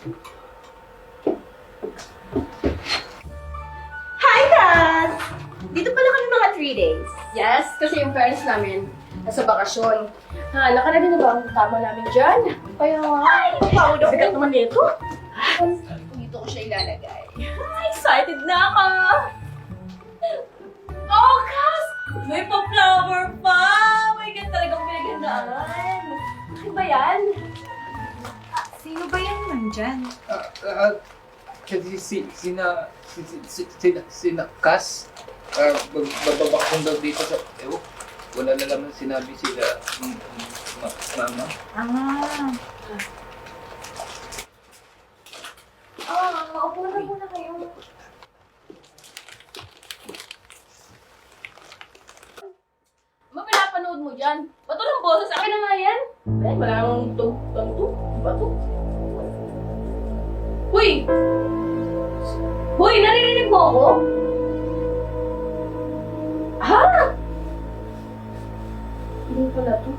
Hi, Kaz! Dito pala kami mga 3 days. Yes, kasi yung parents namin nasa bakasyon. Nakalagay na ba ang tama namin dyan? Kaya nga, Ay, proud of bigat you. naman nito. Dito ko siya ilalagay. Excited na ako! Oh, Kaz! May pa-flower pa! My God, talagang pinagandaan. Ano ba yan? Sino ba yan nandyan? Kasi sina Kas, bababakong daw dito sa, wala na naman sinabi sila, mama. Maupo na muna kayo. Ano pinapanood mo dyan? Ba't walang boses? Akin na nga yan. Eh, wala nang tanto. Bato. Uy! Uy, naririnig mo ako? Ha? Hindi pala to.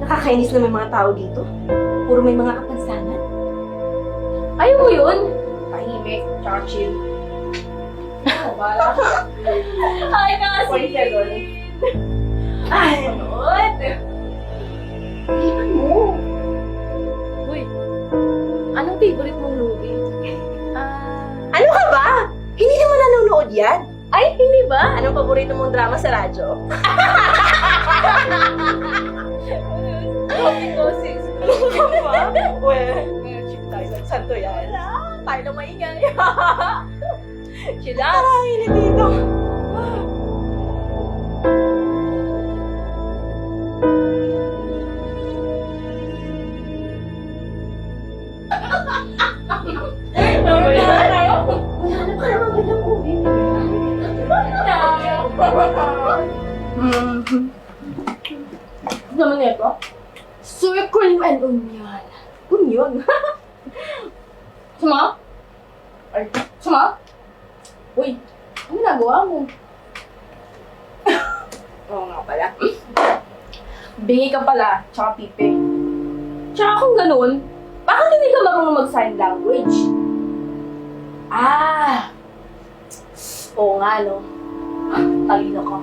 Nakakainis na may mga tao dito. Puro may mga kapansanan. Ayaw mo yun? Tahimik, tsaka chill. Wala. Ay, kasi! Point ka doon. Ay, anood! Iban mo. Uy, anong favorite mong movie? Ano ka ba? Hindi naman nanonood yan. Ay, hindi ba? Anong paborito mong drama sa radyo? Hypnosis. Ano ba? Well, chip tayo. Santo yan. Tayo lang maingay. Chilas! Ay, hindi dito. Hanap ka naman ba ng movie? Ano naman ito? Soy cream and onion. Kunyon. Suma? Ay, suma? Uy, ano nagawa mo? Oo nga pala. Bingi ka pala, tsaka pipe. Tsaka kung ganun, bakit hindi ka marunong mag-sign language? Oo nga, no? Talino ka.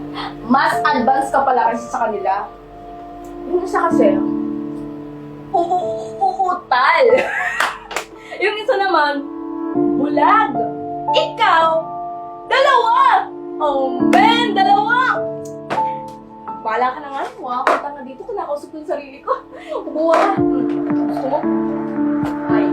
Mas advanced ka pala kasi sa kanila. Yung isa kasi, uutal. Yung isa naman, bulag. Ikaw, dalawa! Oh, man, dalawa! Bahala ka na nga. Mukha ka tanga dito. Kinakausap ko yung sarili ko. Ubuha ka. Gusto mo? Ay.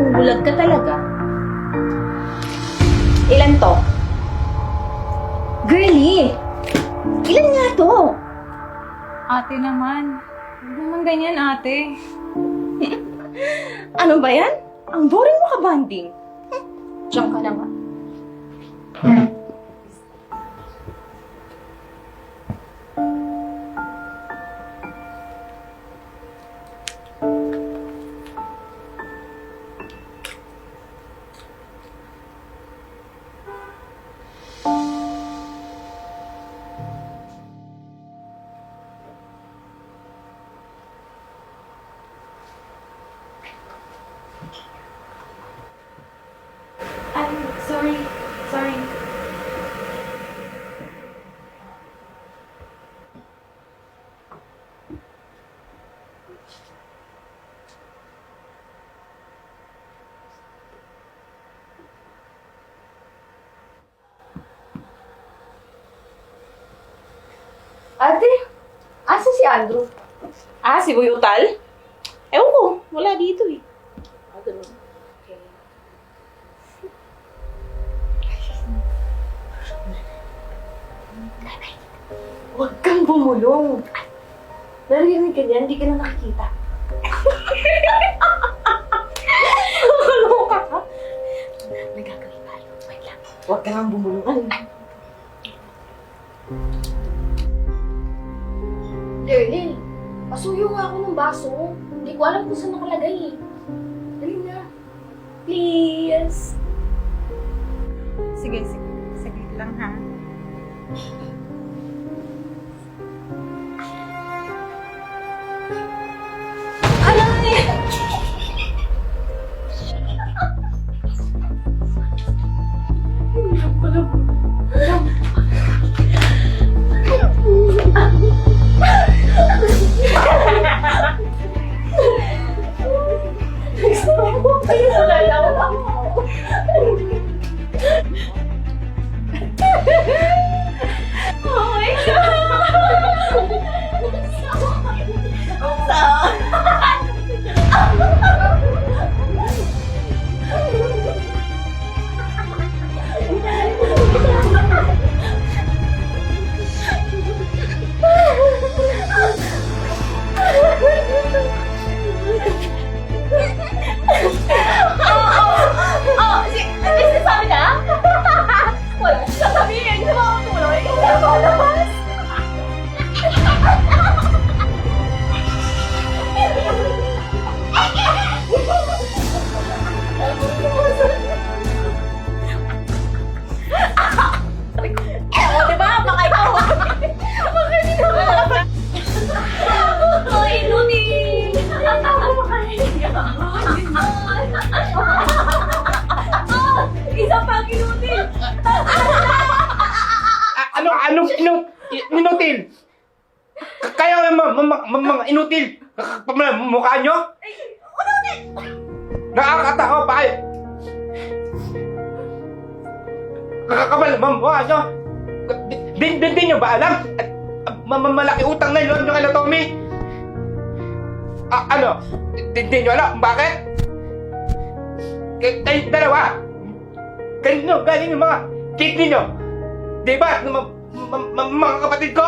Kung bulag ka talaga. Ilan to? Girlie! Ilan nga to? Ate naman. Huwag naman ganyan, ate. Ano ba yan? Ang boring mo ka, banding. Diyan ka na nga. Sorry. Ate, asa si Andrew? Si Boy Utal? Ewan ko, wala dito eh. Ganun. Okay. bumulong. Narinig ka niyan, hindi ka na nakikita. Kaloka ka. May gagawin tayo. Wait lang. Huwag ka nang bumulungan. Darlene, pasuyo nga ako ng baso. Hindi ko alam kung saan nakalagay eh. Dali na. Please. Sige, sige. Sige lang ha. Aray! Oh my May sinasabi ka? Wala siya sabihin. Sa mga tuloy. Ikaw na ako labas. O, diba? Baka ikaw. Baka hindi na ako. Oh, inunin. Isa pang inunin. Inutil? Kaya mga inutil, mukha nyo? Nakakatawa pa kayo. Kakakabal, mukha nyo? Di nyo ba alam? Malaki utang na yun yung kala Tommy. Ano? Di nyo alam? Bakit? Kayo dalawa. Kanino galing yung mga kidney nyo? Di ba? Mga kapatid ko?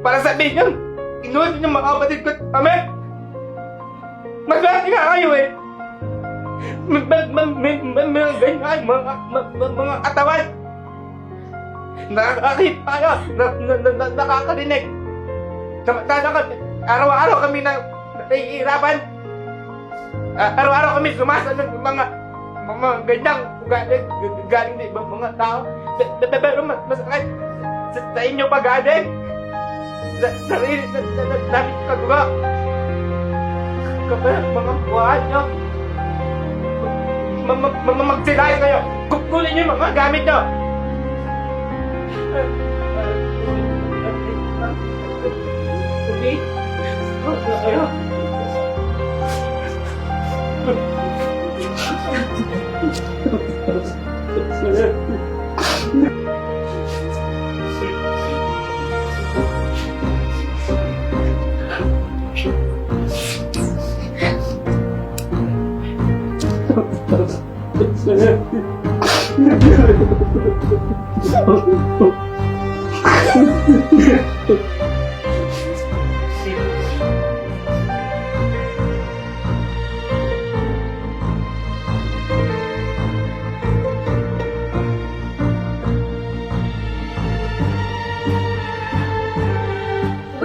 Para sabihin yun, inulit yung mga kapatid ko. Kami? Maswerte nga kayo eh. Mga ganyan, mga katawan. Nakakakita kayo, nakakarinig. Araw-araw kami nahihirapan. Araw-araw kami sumasan ng mga ganyang galing na ibang mga tao. Pero masakit sa inyo pa galing. Sa sarili namin kagawa. Kapag mga buhaan nyo, magsilayan kayo. Kukulin nyo yung mga gamit nyo. Okay? Kayo.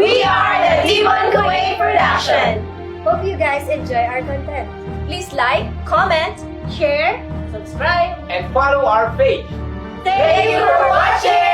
We are the Demon Kuwait Production. Hope you guys enjoy our content. Please like, comment, share, subscribe. And follow our page. Thank you for watching!